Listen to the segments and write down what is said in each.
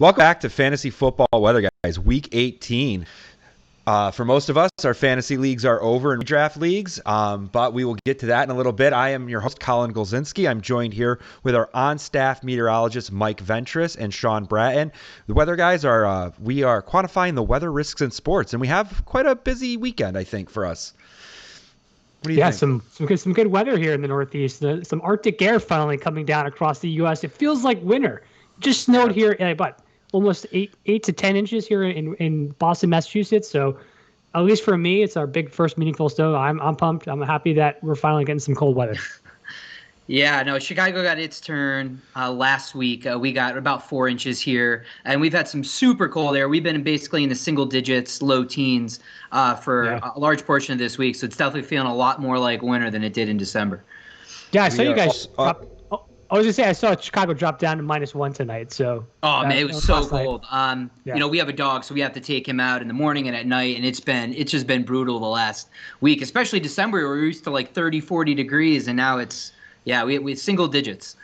Welcome back to Fantasy Football Weather Guys, Week 18. For most of us, our fantasy leagues are over in draft leagues, but we will get to that in a little bit. I am your host, Colin Golzinski. I'm joined here with our on-staff meteorologists, Mike Ventris and Sean Bratton. The Weather Guys we are quantifying the weather risks in sports, and we have quite a busy weekend, I think, for us. What do you think? some good weather here in the Northeast. Some Arctic air finally coming down across the U.S. It feels like winter. Just snowed here, but almost 8 to 10 inches here in Boston, Massachusetts. So at least for me, it's our big first meaningful snow. I'm pumped. I'm happy that we're finally getting some cold weather. Yeah, no, Chicago got its turn last week. We got about 4 inches here, and we've had some super cold air. We've been basically in the single digits, low teens for a large portion of this week. So it's definitely feeling a lot more like winter than it did in December. Yeah, I saw you guys I was going to say, I saw Chicago drop down to -1 tonight. So man, it was so cold. We have a dog, so we have to take him out in the morning and at night, and it's just been brutal the last week, especially December. We were used to like 30, 40 degrees, and now it's we single digits.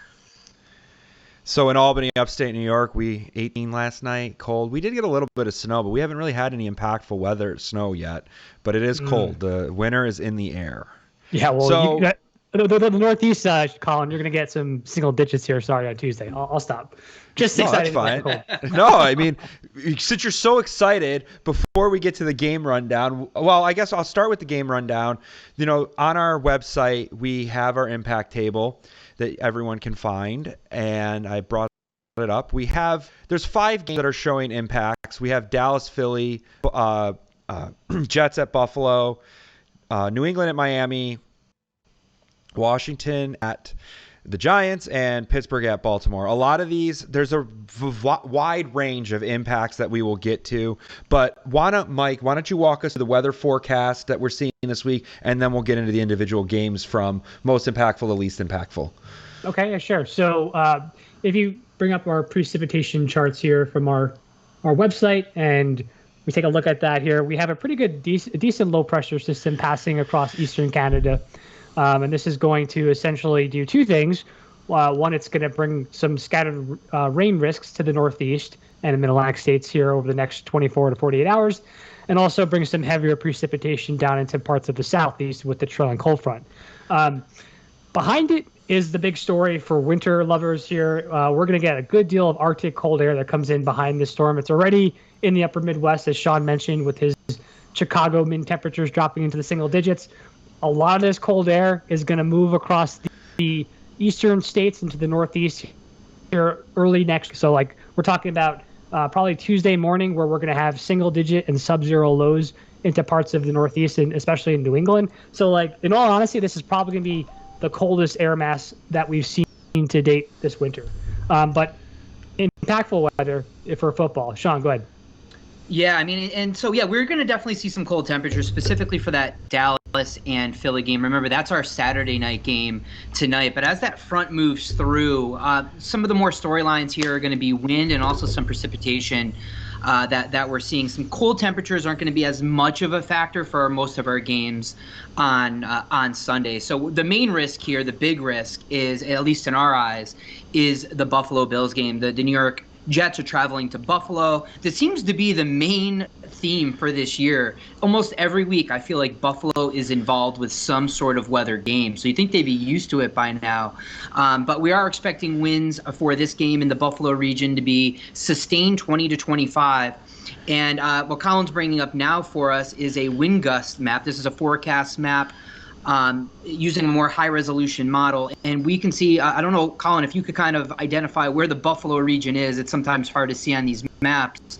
So in Albany, upstate New York, we 18 last night, cold. We did get a little bit of snow, but we haven't really had any impactful weather, snow yet. But it is cold. The winter is in the air. Yeah, well, the Northeast, Colin, you're going to get some single digits here. Sorry, on Tuesday. I'll stop. Just excited. That's fine. No, I mean, since you're so excited, before we get to the game rundown, well, I guess I'll start with the game rundown. On our website, we have our impact table that everyone can find, and I brought it up. There's 5 games that are showing impacts. We have Dallas, Philly, Jets at Buffalo, New England at Miami, Washington at the Giants, and Pittsburgh at Baltimore. A lot of these, there's a wide range of impacts that we will get to. But Mike, why don't you walk us through the weather forecast that we're seeing this week, and then we'll get into the individual games from most impactful to least impactful. Okay, yeah, sure. So if you bring up our precipitation charts here from our website, and we take a look at that here, we have a pretty good, decent low pressure system passing across eastern Canada. And this is going to essentially do 2 things. One, it's going to bring some scattered rain risks to the Northeast and the Mid-Atlantic states here over the next 24 to 48 hours, and also bring some heavier precipitation down into parts of the Southeast with the trailing cold front. Behind it is the big story for winter lovers here. We're going to get a good deal of Arctic cold air that comes in behind this storm. It's already in the upper Midwest, as Sean mentioned, with his Chicago min temperatures dropping into the single digits. A lot of this cold air is going to move across the eastern states into the Northeast here early next. So, we're talking about probably Tuesday morning, where we're going to have single-digit and sub-zero lows into parts of the Northeast, and especially in New England. So, in all honesty, this is probably going to be the coldest air mass that we've seen to date this winter. But impactful weather for football. Sean, go ahead. Yeah, we're going to definitely see some cold temperatures, specifically for that Dallas and Philly game. Remember, that's our Saturday night game tonight. But as that front moves through, some of the more storylines here are going to be wind and also some precipitation that we're seeing. Some cold temperatures aren't going to be as much of a factor for most of our games on Sunday. So the main risk here, the big risk, is, at least in our eyes, is the Buffalo Bills game. The New York Jets are traveling to Buffalo. This seems to be the main theme for this year. Almost every week, I feel like Buffalo is involved with some sort of weather game. So you think they'd be used to it by now. But we are expecting winds for this game in the Buffalo region to be sustained 20 to 25. And what Colin's bringing up now for us is a wind gust map. This is a forecast map using a more high-resolution model. And we can see, I don't know, Colin, if you could kind of identify where the Buffalo region is. It's sometimes hard to see on these maps.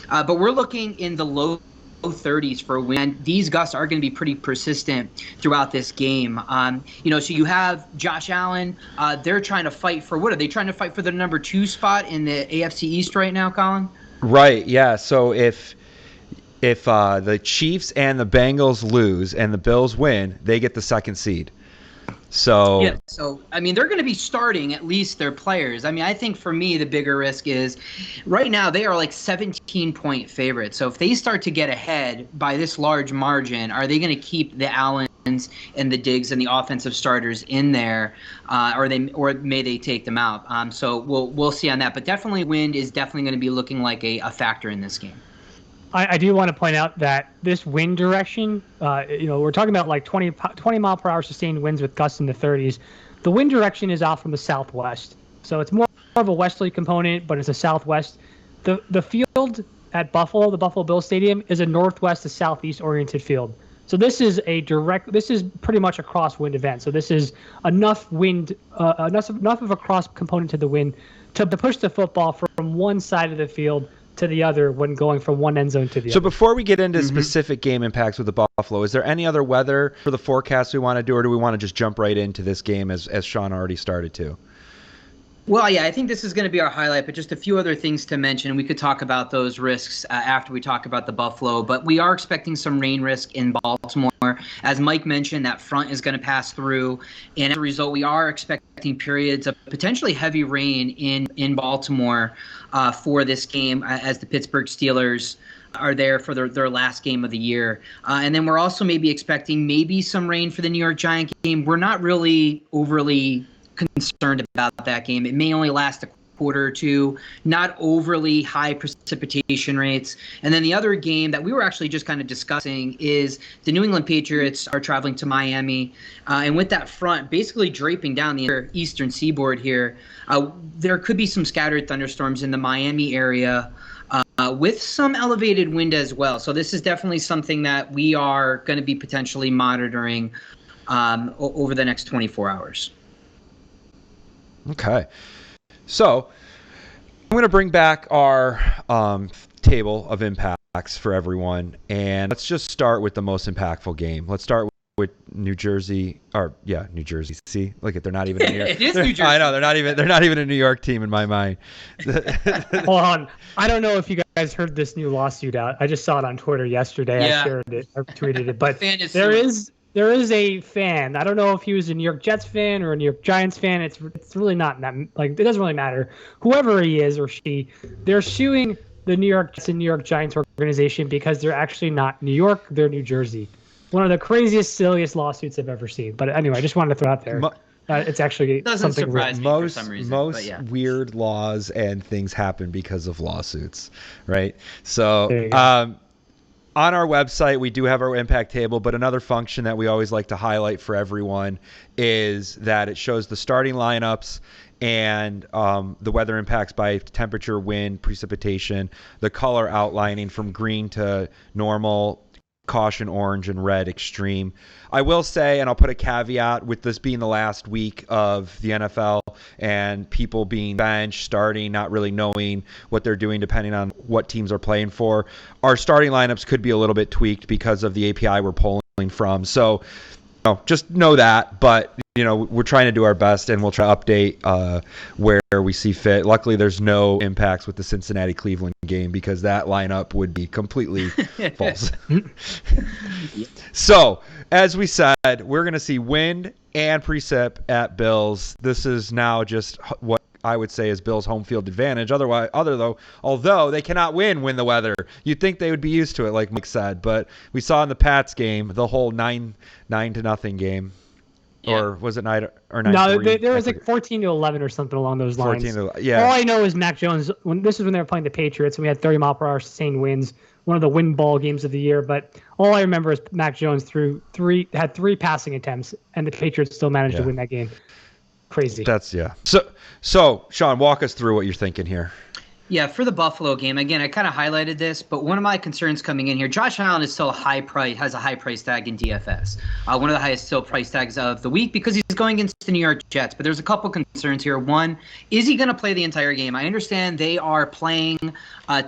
But we're looking in the low 30s for wind. These gusts are going to be pretty persistent throughout this game. So you have Josh Allen. They're trying to fight for, what are they trying to fight for, the number 2 spot in the AFC East right now, Colin? Right, yeah. So if the Chiefs and the Bengals lose and the Bills win, they get the 2nd seed. So they're going to be starting at least their players. I think for me the bigger risk is right now they are like 17-point favorites. So if they start to get ahead by this large margin, are they going to keep the Allen and the Diggs and the offensive starters in there, or may they take them out. So we'll see on that. But definitely wind is definitely going to be looking like a factor in this game. I do want to point out that this wind direction, we're talking about like 20 mile per hour sustained winds with gusts in the 30s. The wind direction is out from the southwest, so it's more of a westerly component, but it's a southwest. The field at Buffalo, the Buffalo Bills Stadium, is a northwest to southeast oriented field. So this is pretty much a crosswind event. So this is enough wind, enough of a cross component to the wind to push the football from one side of the field to the other when going from one end zone to the other. So before we get into specific game impacts with the Buffalo, is there any other weather for the forecast we want to do, or do we want to just jump right into this game as Sean already started to? Well, yeah, I think this is going to be our highlight, but just a few other things to mention. We could talk about those risks after we talk about the Buffalo, but we are expecting some rain risk in Baltimore. As Mike mentioned, that front is going to pass through, and as a result, we are expecting periods of potentially heavy rain in Baltimore for this game as the Pittsburgh Steelers are there for their last game of the year. And then we're also maybe expecting some rain for the New York Giants game. We're not really overly concerned about that game. It may only last a quarter or two, not overly high precipitation rates. And then the other game that we were actually just kind of discussing is the New England Patriots are traveling to Miami. And with that front basically draping down the eastern seaboard here, there could be some scattered thunderstorms in the Miami area with some elevated wind as well. So this is definitely something that we are going to be potentially monitoring over the next 24 hours. Okay. So I'm going to bring back our table of impacts for everyone, and let's just start with the most impactful game. Let's start with New Jersey. New Jersey. See, look at, they're not even in New York. It is New Jersey. I know, they're not even a New York team in my mind. Hold on. I don't know if you guys heard this new lawsuit out. I just saw it on Twitter yesterday. Yeah. I shared it. I tweeted it. But There is a fan. I don't know if he was a New York Jets fan or a New York Giants fan. It's really not that, like, it doesn't really matter. Whoever he is or she, they're suing the New York Jets and New York Giants organization because they're actually not New York, they're New Jersey. One of the craziest, silliest lawsuits I've ever seen. But anyway, I just wanted to throw out there. It's actually doesn't something surprise real. me for some reason. Most weird laws and things happen because of lawsuits, right? So on our website, we do have our impact table, but another function that we always like to highlight for everyone is that it shows the starting lineups and the weather impacts by temperature, wind, precipitation, the color outlining from green to normal, caution, orange, and red, extreme. I will say, and I'll put a caveat with this being the last week of the NFL and people being benched, starting, not really knowing what they're doing depending on what teams are playing for. Our starting lineups could be a little bit tweaked because of the API we're pulling from. So just know that, but we're trying to do our best, and we'll try to update where we see fit. Luckily, there's no impacts with the Cincinnati-Cleveland game because that lineup would be completely false. So, as we said, we're going to see wind and precip at Bills. This is now just what I would say is Bills' home field advantage. Although they cannot win the weather. You'd think they would be used to it, like Mike said. But we saw in the Pats game, the whole 9-0 game. Yeah. Or was it 9 or 9? No, there was like 14-11 or something along those lines. 14-11, yeah. All I know is Mac Jones. This is when they were playing the Patriots, and we had 30 mile per hour sustained winds. One of the win ball games of the year. But all I remember is Mac Jones had three passing attempts, and the Patriots still managed to win that game. Crazy. So Sean, walk us through what you're thinking here. Yeah, for the Buffalo game, again, I kind of highlighted this, but one of my concerns coming in here, Josh Allen is still has a high price tag in DFS. One of the highest still price tags of the week because he's going against the New York Jets. But there's a couple concerns here. One, is he going to play the entire game? I understand they are playing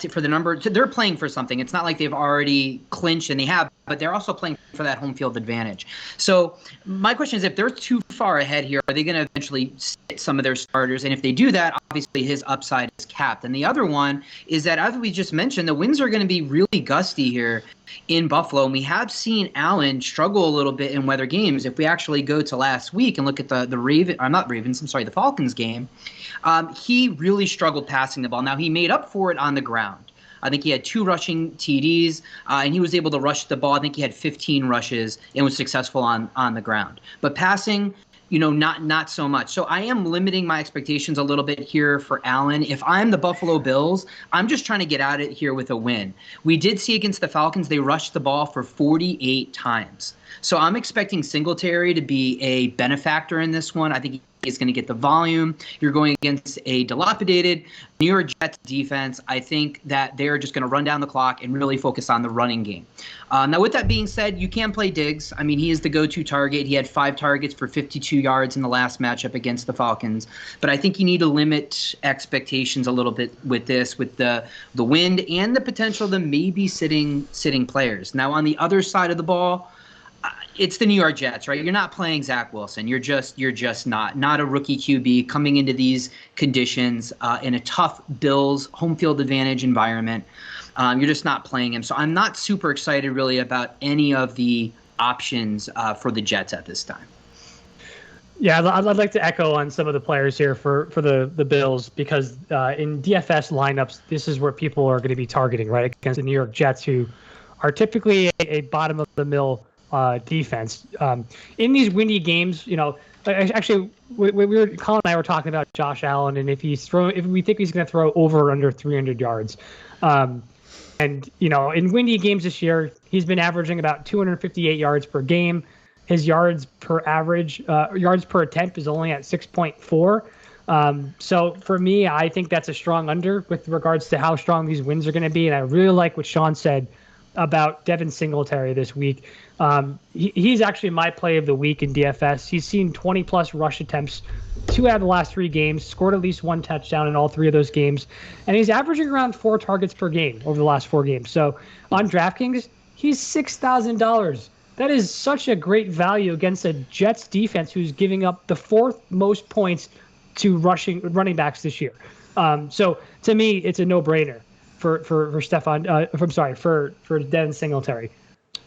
for the number. They're playing for something. It's not like they've already clinched, and they have, but they're also playing for that home field advantage. So my question is, if they're too far ahead here, are they going to eventually sit some of their starters? And if they do that, obviously his upside is capped. And the other one is that, as we just mentioned, the winds are going to be really gusty here in Buffalo. And we have seen Allen struggle a little bit in weather games. If we actually go to last week and look at the Falcons game, he really struggled passing the ball. Now, he made up for it on the ground. I think he had 2 rushing TDs, and he was able to rush the ball. I think he had 15 rushes and was successful on the ground. But passing, not so much. So I am limiting my expectations a little bit here for Allen. If I'm the Buffalo Bills, I'm just trying to get out of here with a win. We did see against the Falcons, they rushed the ball for 48 times. So I'm expecting Singletary to be a benefactor in this one. I think he's going to get the volume. You're going against a dilapidated New York Jets defense. I think that they're just going to run down the clock and really focus on the running game. Now, with that being said, you can play Diggs. I mean, he is the go-to target. He had 5 targets for 52 yards in the last matchup against the Falcons. But I think you need to limit expectations a little bit with this, with the wind and the potential to maybe sitting players. Now, on the other side of the ball, it's the New York Jets, right? You're not playing Zach Wilson. You're just not a rookie QB coming into these conditions in a tough Bills home field advantage environment. You're just not playing him. So I'm not super excited really about any of the options for the Jets at this time. Yeah, I'd like to echo on some of the players here for the Bills, because in DFS lineups, this is where people are going to be targeting, right, against the New York Jets, who are typically a bottom-of-the-mill defense. In these windy games, actually, Colin and I were talking about Josh Allen, and if we think he's going to throw over or under 300 yards. And in windy games this year, he's been averaging about 258 yards per game. His yards per attempt is only at 6.4. So for me, I think that's a strong under with regards to how strong these wins are going to be. And I really like what Sean said about Devin Singletary this week. He's actually my play of the week in DFS. He's seen 20-plus rush attempts 2 out of the last 3 games, scored at least 1 touchdown in all 3 of those games, and he's averaging around 4 targets per game over the last 4 games. So on DraftKings, he's $6,000. That is such a great value against a Jets defense who's giving up the 4th most points to running backs this year. So to me, it's a no-brainer for Devin Singletary.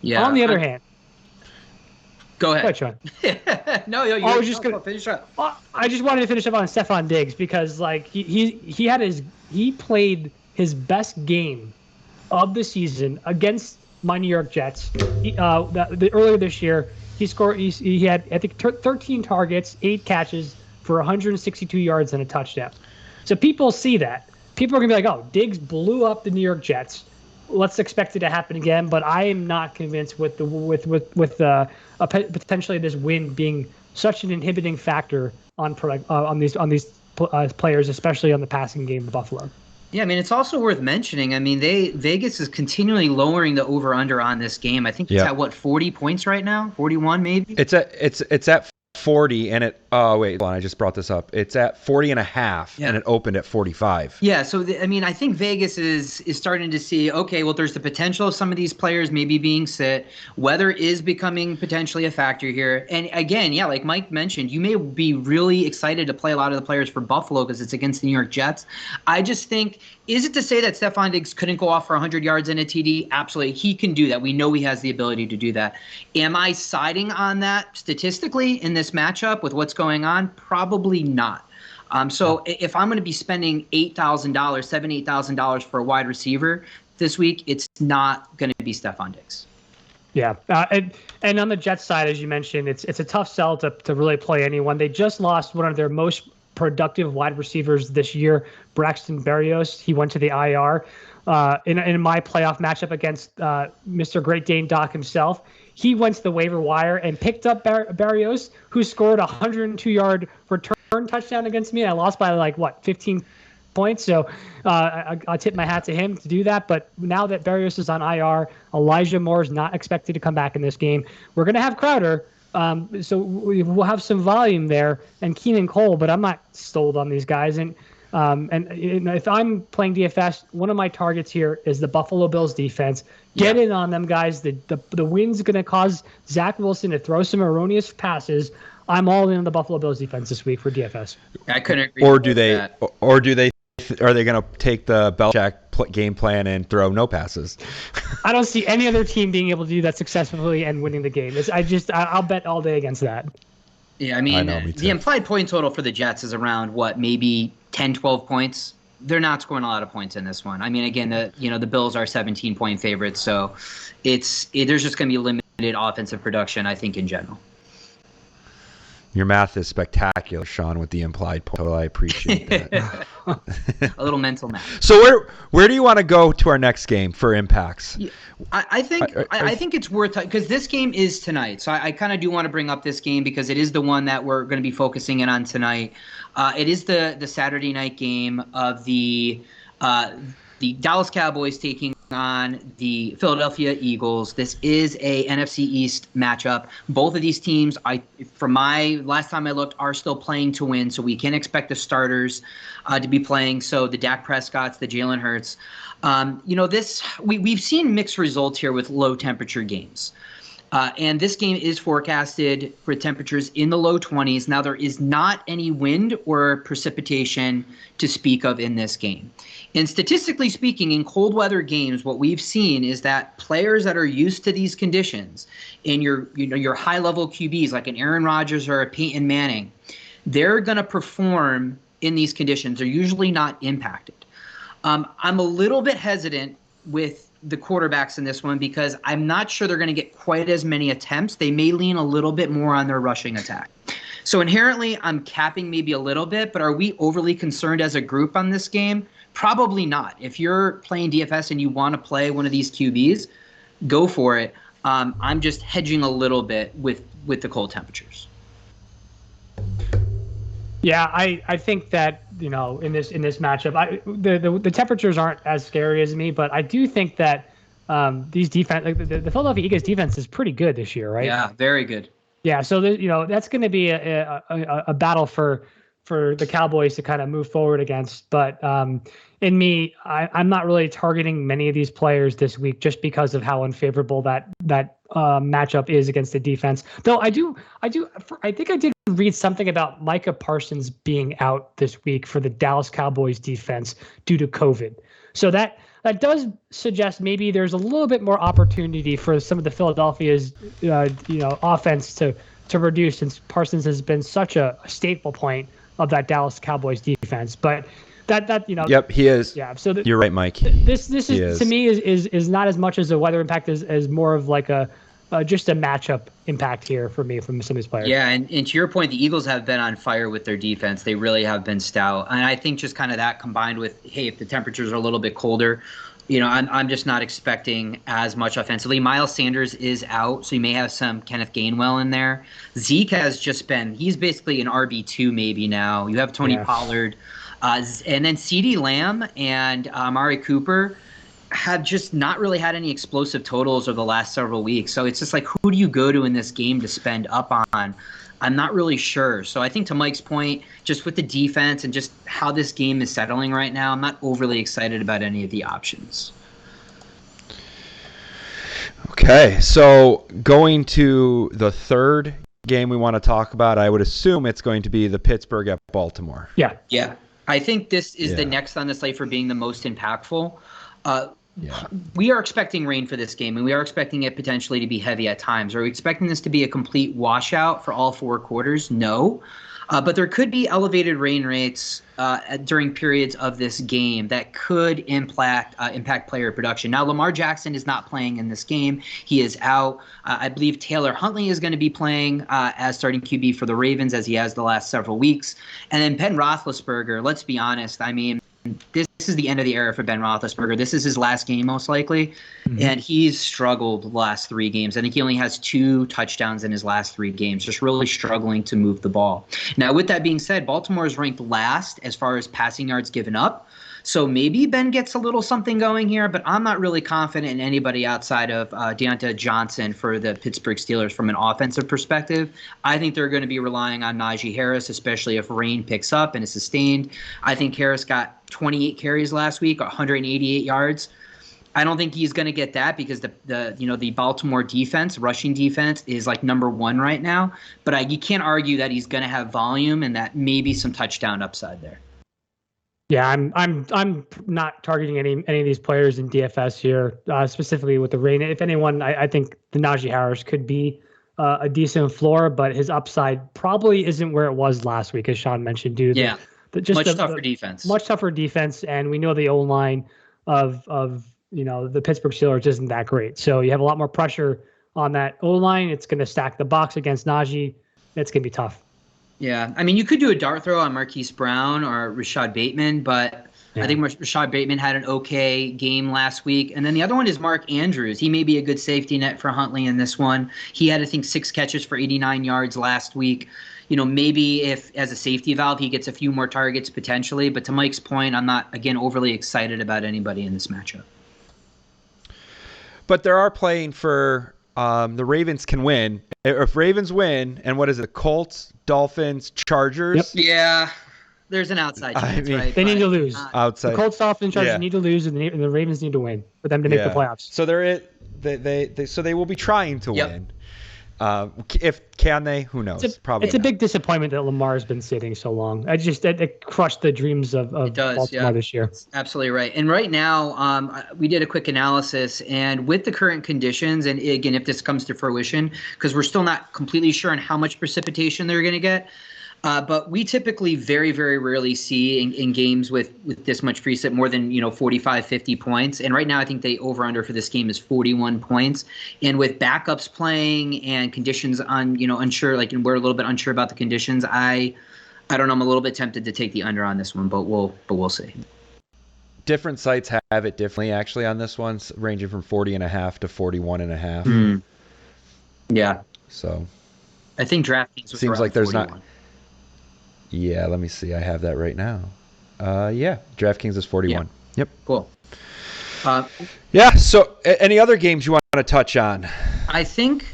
Yeah. On the other hand, go ahead. Sean. No, I was just gonna finish up. I just wanted to finish up on Stephon Diggs, because he played his best game of the season against my New York Jets. Earlier this year, he had, I think, 13 targets, 8 catches for 162 yards and a touchdown. So people see that. People are gonna be like, "Oh, Diggs blew up the New York Jets. Let's expect it to happen again." But I am not convinced with potentially this win being such an inhibiting factor on these players, especially on the passing game of Buffalo. Yeah, I mean, it's also worth mentioning. I mean, Vegas is continually lowering the over/under on this game. I think it's at 40 points right now, 41 maybe. It's at 40, and wait, hold on, I just brought this up. It's at 40 and a half, and it opened at 45. Yeah, so I think Vegas is starting to see, okay, well, there's the potential of some of these players maybe being sit. Weather is becoming potentially a factor here. And again, yeah, like Mike mentioned, you may be really excited to play a lot of the players for Buffalo because it's against the New York Jets. I just think, is it to say that Stephon Diggs couldn't go off for 100 yards and a TD? Absolutely. He can do that. We know he has the ability to do that. Am I siding on that statistically in this matchup with what's going on? Probably not. So if I'm going to be spending $8,000 for a wide receiver this week, it's not going to be Stephon Diggs. Yeah, and on the Jets side, as you mentioned, it's a tough sell to really play anyone. They just lost one of their most productive wide receivers this year, Braxton Berrios. He went to the IR in my playoff matchup against Mr. Great Dane Doc himself. He went to the waiver wire and picked up Berrios, who scored a 102-yard return touchdown against me. I lost by 15 points. So I tip my hat to him to do that. But now that Berrios is on IR, Elijah Moore is not expected to come back in this game. We're going to have Crowder. So we'll have some volume there, and Keenan Cole, but I'm not sold on these guys. And if I'm playing DFS, one of my targets here is the Buffalo Bills defense. Get in on them, guys. The win's going to cause Zach Wilson to throw some erroneous passes. I'm all in on the Buffalo Bills defense this week for DFS. I couldn't agree. Are they going to take the Belichick game plan and throw no passes? I don't see any other team being able to do that successfully and winning the game. I'll bet all day against that. Yeah, I mean, the implied point total for the Jets is around maybe 10, 12 points. they're not scoring a lot of points in this one. I mean, again, the Bills are 17-point favorites, so there's just going to be limited offensive production, I think, in general. Your math is spectacular, Sean, with the implied total. I appreciate that. A little mental math. So where do you want to go to our next game for impacts? Yeah, I think it's worth, because this game is tonight. So I kind of do want to bring up this game because it is the one that we're going to be focusing in on tonight. It is the Saturday night game of the Dallas Cowboys taking on the Philadelphia Eagles. This is a NFC East matchup. Both of these teams, from my last time I looked, are still playing to win, so we can expect the starters to be playing. So the Dak Prescotts, the Jalen Hurts. We've seen mixed results here with low temperature games. And this game is forecasted for temperatures in the low 20s. Now, there is not any wind or precipitation to speak of in this game. And statistically speaking, in cold weather games, what we've seen is that players that are used to these conditions, in your high-level QBs like an Aaron Rodgers or a Peyton Manning, they're going to perform in these conditions. They're usually not impacted. I'm a little bit hesitant with the quarterbacks in this one because I'm not sure they're going to get quite as many attempts. They may lean a little bit more on their rushing attack. So inherently, I'm capping maybe a little bit, but are we overly concerned as a group on this game? Probably not. If you're playing DFS and you want to play one of these QBs, go for it. I'm just hedging a little bit with the cold temperatures. Yeah, I think that in this matchup, the temperatures aren't as scary as me, but I do think that these defense, like the Philadelphia Eagles defense, is pretty good this year, right? Yeah, very good. Yeah, so that's going to be a battle for the Cowboys to kind of move forward against. But I'm not really targeting many of these players this week just because of how unfavorable that matchup is against the defense. Though I think I did read something about Micah Parsons being out this week for the Dallas Cowboys defense due to COVID. So that does suggest maybe there's a little bit more opportunity for some of the Philadelphia's offense to reduce, since Parsons has been such a staple point of that Dallas Cowboys defense. But Yep, he is. Yeah, so you're right, Mike. This is to me is not as much as a weather impact as more of like just a matchup impact here for me from some of these players. Yeah, and to your point, the Eagles have been on fire with their defense. They really have been stout. And I think just kind of that combined with, hey, if the temperatures are a little bit colder, I'm just not expecting as much offensively. Miles Sanders is out, so you may have some Kenneth Gainwell in there. Zeke has just he's basically an RB2 maybe now. You have Tony Pollard. And then CeeDee Lamb and Amari Cooper have just not really had any explosive totals over the last several weeks. So it's just like, who do you go to in this game to spend up on? I'm not really sure. So I think to Mike's point, just with the defense and just how this game is settling right now, I'm not overly excited about any of the options. Okay, so going to the third game we want to talk about, I would assume it's going to be the Pittsburgh at Baltimore. Yeah. I think this is the next on the slate for being the most impactful. We are expecting rain for this game, and we are expecting it potentially to be heavy at times. Are we expecting this to be a complete washout for all four quarters? No. But there could be elevated rain rates during periods of this game that could impact player production. Now, Lamar Jackson is not playing in this game. He is out. I believe Taylor Huntley is going to be playing as starting QB for the Ravens, as he has the last several weeks. And then Ben Roethlisberger, let's be honest, I mean, this is the end of the era for Ben Roethlisberger. This is his last game, most likely, and he's struggled the last 3 games. I think he only has 2 touchdowns in his last 3 games, just really struggling to move the ball. Now, with that being said, Baltimore is ranked last as far as passing yards given up, so maybe Ben gets a little something going here, but I'm not really confident in anybody outside of Deontay Johnson for the Pittsburgh Steelers from an offensive perspective. I think they're going to be relying on Najee Harris, especially if rain picks up and is sustained. I think Harris got 28 carries last week, 188 yards. I don't think he's going to get that because the Baltimore defense, rushing defense, is like number 1 right now. But you can't argue that he's going to have volume and that maybe some touchdown upside there. Yeah, I'm not targeting any of these players in DFS here, specifically with the rain. If anyone, I think the Najee Harris could be a decent floor, but his upside probably isn't where it was last week, as Sean mentioned, due to much tougher defense. Much tougher defense, and we know the O-line of the Pittsburgh Steelers isn't that great. So you have a lot more pressure on that O-line. It's going to stack the box against Najee. It's going to be tough. Yeah, I mean, you could do a dart throw on Marquise Brown or Rashad Bateman, but I think Rashad Bateman had an okay game last week. And then the other one is Mark Andrews. He may be a good safety net for Huntley in this one. He had, I think, 6 catches for 89 yards last week. Maybe if as a safety valve he gets a few more targets potentially. But to Mike's point, I'm not, again, overly excited about anybody in this matchup. But there are playing for the Ravens can win. If Ravens win, and what is it, Colts, Dolphins, Chargers? Yep. Yeah, there's an outside chance, right? They need to lose. Outside. The Colts, Dolphins, Chargers need to lose, and the Ravens need to win for them to make the playoffs. So they will be trying to win. Can they? Who knows? Probably. It's a big disappointment that Lamar's been sitting so long. It crushed the dreams of Baltimore this year. That's absolutely right. And right now, we did a quick analysis, and with the current conditions, and again, if this comes to fruition, because we're still not completely sure on how much precipitation they're going to get. But we typically very, very rarely see in games with this much precip more than 45, 50 points. And right now I think the over-under for this game is 41 points. And with backups playing and conditions unsure, and we're a little bit unsure about the conditions, I don't know, I'm a little bit tempted to take the under on this one, but we'll see. Different sites have it differently actually on this one, ranging from 40.5 to 41.5. Yeah. So I think DraftKings was seems like there's 41. not. Yeah, let me see. I have that right now. DraftKings is 41. Yeah. Yep. Cool. So any other games you want to touch on? I think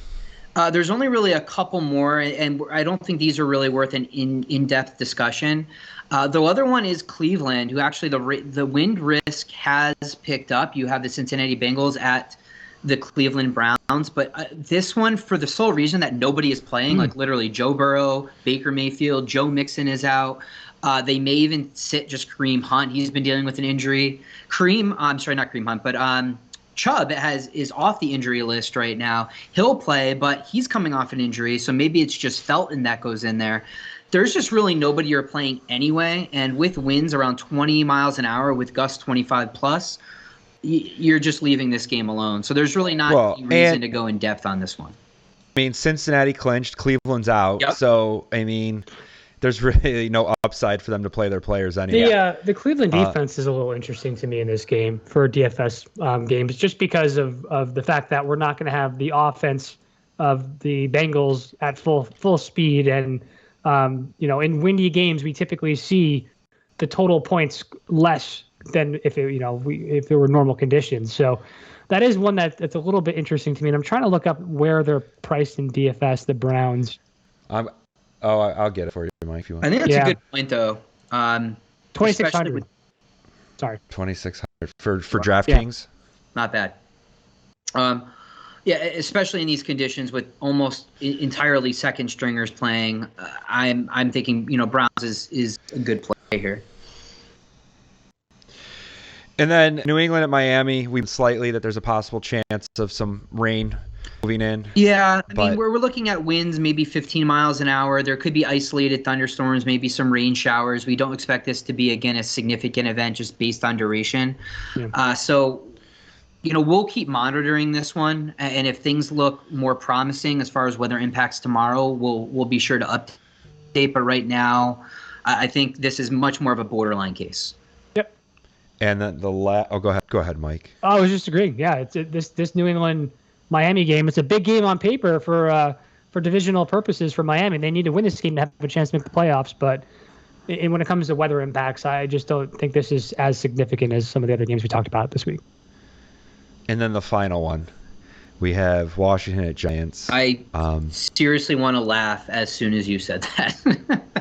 there's only really a couple more, and I don't think these are really worth an in-depth discussion. The other one is Cleveland, who actually the wind risk has picked up. You have the Cincinnati Bengals at the Cleveland Browns, but this one for the sole reason that nobody is playing, like literally Joe Burrow, Baker Mayfield, Joe Mixon is out. They may even sit just Kareem Hunt. He's been dealing with an injury. Chubb is off the injury list right now. He'll play, but he's coming off an injury, so maybe it's just Felton that goes in there. There's just really nobody you're playing anyway, and with winds around 20 miles an hour with gusts 25 plus, you're just leaving this game alone. So there's really not any reason to go in depth on this one. I mean, Cincinnati clinched, Cleveland's out. Yep. So, I mean, there's really no upside for them to play their players anyway. The Cleveland defense is a little interesting to me in this game for DFS games, just because of the fact that we're not going to have the offense of the Bengals at full speed. And, in windy games, we typically see the total points less than if it were normal conditions. So that is one that's a little bit interesting to me. And I'm trying to look up where they're priced in DFS, the Browns. I'll get it for you, Mike, if you want. I think that's a good point, though. 2,600. Sorry. 2,600 for DraftKings. Not bad. Especially in these conditions with almost entirely second stringers playing. I'm thinking Browns is a good play here. And then New England at Miami, we slightly that there's a possible chance of some rain moving in. Yeah, I mean, we're looking at winds maybe 15 miles an hour. There could be isolated thunderstorms, maybe some rain showers. We don't expect this to be, again, a significant event just based on duration. Yeah. We'll keep monitoring this one. And if things look more promising as far as weather impacts tomorrow, we'll be sure to update. But right now, I think this is much more of a borderline case. And then go ahead, Mike. I was just agreeing. Yeah, it's this New England Miami game. It's a big game on paper for divisional purposes for Miami. They need to win this game to have a chance to make the playoffs. But when it comes to weather impacts, I just don't think this is as significant as some of the other games we talked about this week. And then the final one, we have Washington at Giants. I seriously want to laugh as soon as you said that.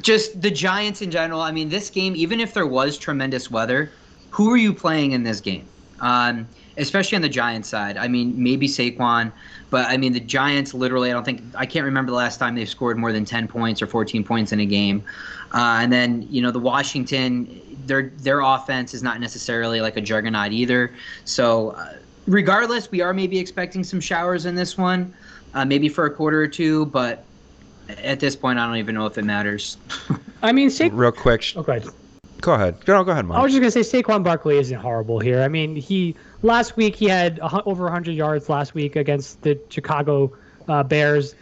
Just the Giants in general. I mean, this game, even if there was tremendous weather, who are you playing in this game? Especially on the Giants side. I mean, maybe Saquon, but I mean, the Giants literally, I can't remember the last time they've scored more than 10 points or 14 points in a game. And then, the Washington, their offense is not necessarily like a juggernaut either. So regardless, we are maybe expecting some showers in this one, maybe for a quarter or two, but at this point, I don't even know if it matters. I mean, real quick. Okay. Go ahead. No, go ahead, Mike. I was just gonna say Saquon Barkley isn't horrible here. I mean, last week he had over 100 yards last week against the Chicago Bears.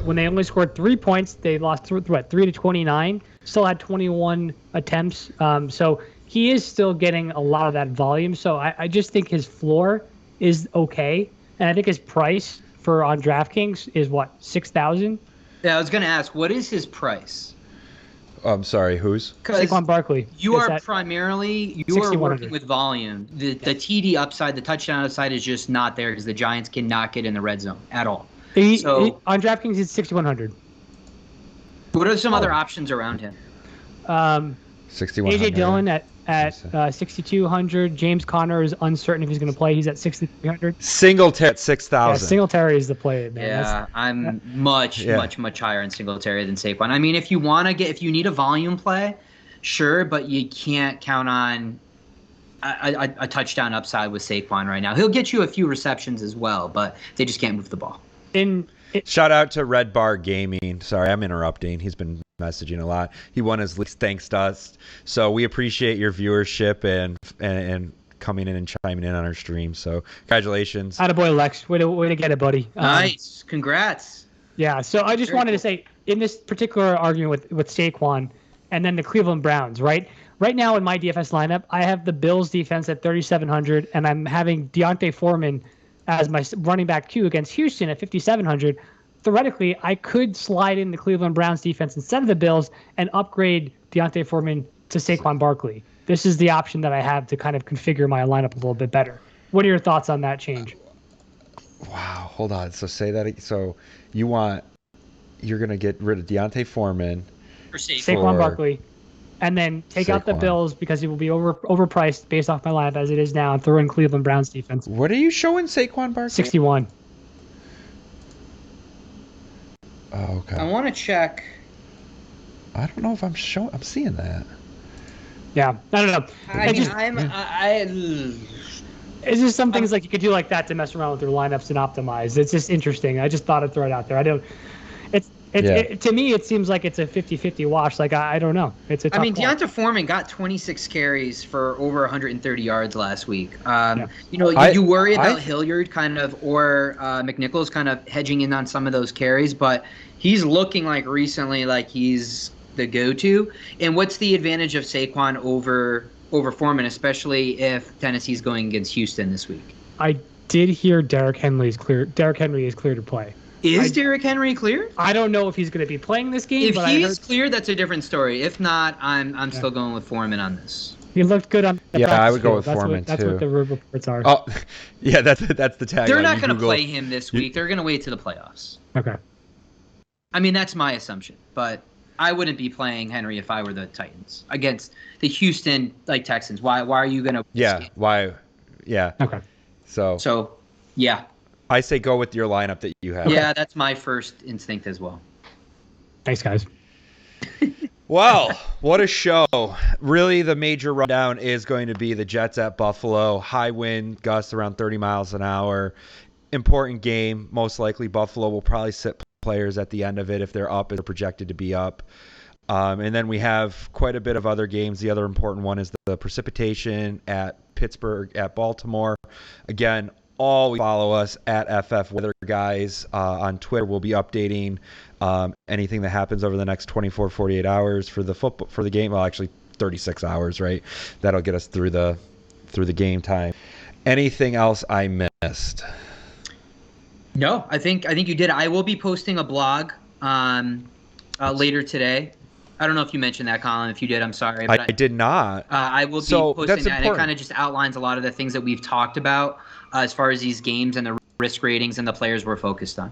When they only scored 3 points, they lost 3-29. Still had 21 attempts. So he is still getting a lot of that volume. So I just think his floor is okay, and I think his price on DraftKings is what, 6,000? Yeah, I was going to ask, what is his price? I'm sorry, whose? Saquon Barkley. You are working with volume. The TD upside, the touchdown upside is just not there because the Giants cannot get in the red zone at all. On DraftKings, it's 6,100. What are some other options around him? 6,100. AJ Dillon at 6,200. James Conner is uncertain if he's going to play. He's at 6,300. Singletary at 6,000. Yeah, Singletary is the play, man. Yeah, I'm much higher in Singletary than Saquon. I mean, if you need a volume play, sure, but you can't count on a touchdown upside with Saquon right now. He'll get you a few receptions as well, but they just can't move the ball. Shout out to Red Bar Gaming. Sorry, I'm interrupting. He's been messaging a lot. He won his league thanks to us. So we appreciate your viewership and coming in and chiming in on our stream. So congratulations. Attaboy, Lex. Way to get it, buddy. Nice. Congrats. Yeah, so I just wanted to say, in this particular argument with Saquon and then the Cleveland Browns, right? Right now in my DFS lineup, I have the Bills defense at 3,700, and I'm having Deontay Foreman as my running back Q against Houston at 5,700. Theoretically, I could slide in the Cleveland Browns defense instead of the Bills and upgrade Deontay Foreman to Saquon Barkley. This is the option that I have to kind of configure my lineup a little bit better. What are your thoughts on that change? Wow, hold on. So say that. So you're going to get rid of Deontay Foreman for Saquon Barkley, and then take out the Bills because it will be overpriced based off my lineup as it is now, and throw in Cleveland Browns defense. What are you showing Saquon Barkley? 61. Oh, okay. I want to check. I don't know if I'm seeing that. Yeah, I don't know. It's just some things like you could do like that to mess around with your lineups and optimize. It's just interesting. I just thought I'd throw it out there. To me, it seems like it's a 50-50 wash. Like, I don't know. It's a tough call. Deontay Foreman got 26 carries for over 130 yards last week. You worry about Hilliard or McNichols kind of hedging in on some of those carries, but he's looking like recently like he's the go-to. And what's the advantage of Saquon over Foreman, especially if Tennessee's going against Houston this week? I did hear Derrick Henry is clear to play. Is Derrick Henry clear? I don't know if he's going to be playing this game. If he's clear, that's a different story. If not, I'm still going with Foreman on this. He looked good on the I would go with Foreman too. That's what the reports are. Oh, yeah, that's the tagline. They're not going to play him this week. They're going to wait to the playoffs. Okay. I mean, that's my assumption, but I wouldn't be playing Henry if I were the Titans against the Houston Texans. Why are you going to? Yeah. Why? Yeah. Okay. So yeah. I say go with your lineup that you have. Yeah, that's my first instinct as well. Thanks, guys. Well, what a show. Really, the major rundown is going to be the Jets at Buffalo. High wind, gusts around 30 miles an hour. Important game. Most likely Buffalo will probably sit players at the end of it if they're up, if they're projected to be up. And then we have quite a bit of other games. The other important one is the precipitation at Pittsburgh, at Baltimore. Again, always follow us at FFWeatherguys on Twitter. We'll be updating anything that happens over the next 24, 48 hours for the game. Well, actually 36 hours, right? That'll get us through the game time. Anything else I missed? No, I think you did. I will be posting a blog later today. I don't know if you mentioned that, Colin. If you did, I'm sorry. But I did not. I will be posting that. And it kind of just outlines a lot of the things that we've talked about as far as these games and the risk ratings and the players we're focused on.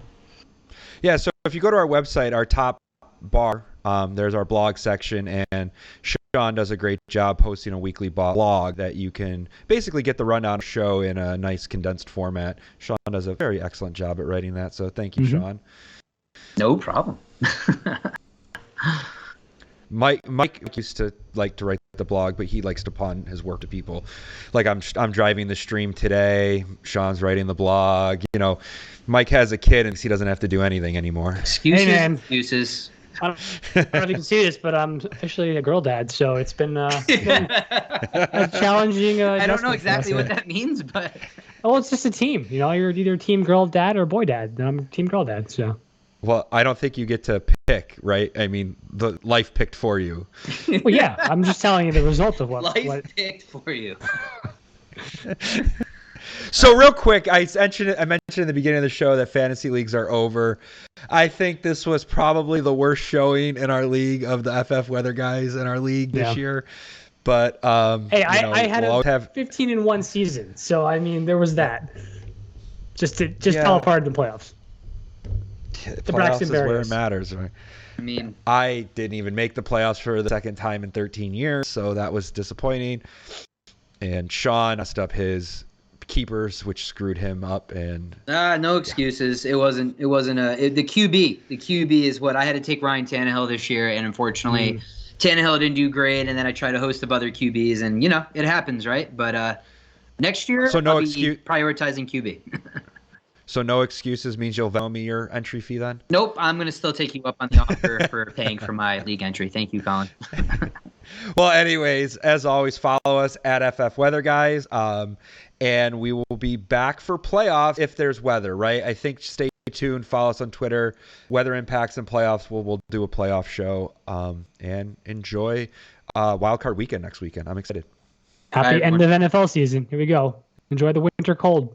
Yeah, so if you go to our website, our top bar, there's our blog section, and Sean does a great job posting a weekly blog that you can basically get the rundown of the show in a nice condensed format. Sean does a very excellent job at writing that, so thank you, Sean. No problem. Mike used to like to write the blog, but he likes to pawn his work to people. Like I'm driving the stream today. Sean's writing the blog. Mike has a kid and he doesn't have to do anything anymore. Excuses. don't know if you can see this, but I'm officially a girl dad, so it's been a challenging. I don't know adjustment for exactly us what here. that means, but Oh, it's just a team. You're either team girl dad or boy dad. And I'm team girl dad. So Well, I don't think you get to pick, right? I mean, the life picked for you. well, yeah, I'm just telling you the result of what. life picked for you. So real quick, I mentioned in the beginning of the show that fantasy leagues are over. I think this was probably the worst showing in our league of the FF Weather guys in our league this year. But Hey, I had we'll a 15-1 season, so I mean there was that. Just fell apart in the playoffs. The playoffs is where it matters, right? I mean, I didn't even make the playoffs for the second time in 13 years, so that was disappointing. And Sean messed up his keepers, which screwed him up. And no excuses. It wasn't the QB. The QB is what I had to take Ryan Tannehill this year, and unfortunately, Tannehill didn't do great. And then I tried to host up other QBs, and it happens, right? But next year, so no I'll be excuse prioritizing QB. So no excuses means you'll Venmo me your entry fee then? Nope, I'm gonna still take you up on the offer for paying for my league entry. Thank you, Colin. Well, anyways, as always, follow us at FFWeatherguys, and we will be back for playoffs if there's weather, right? I think stay tuned, follow us on Twitter. Weather impacts and playoffs, we'll do a playoff show, and enjoy wildcard weekend next weekend. I'm excited. Happy end of NFL season. Here we go. Enjoy the winter cold.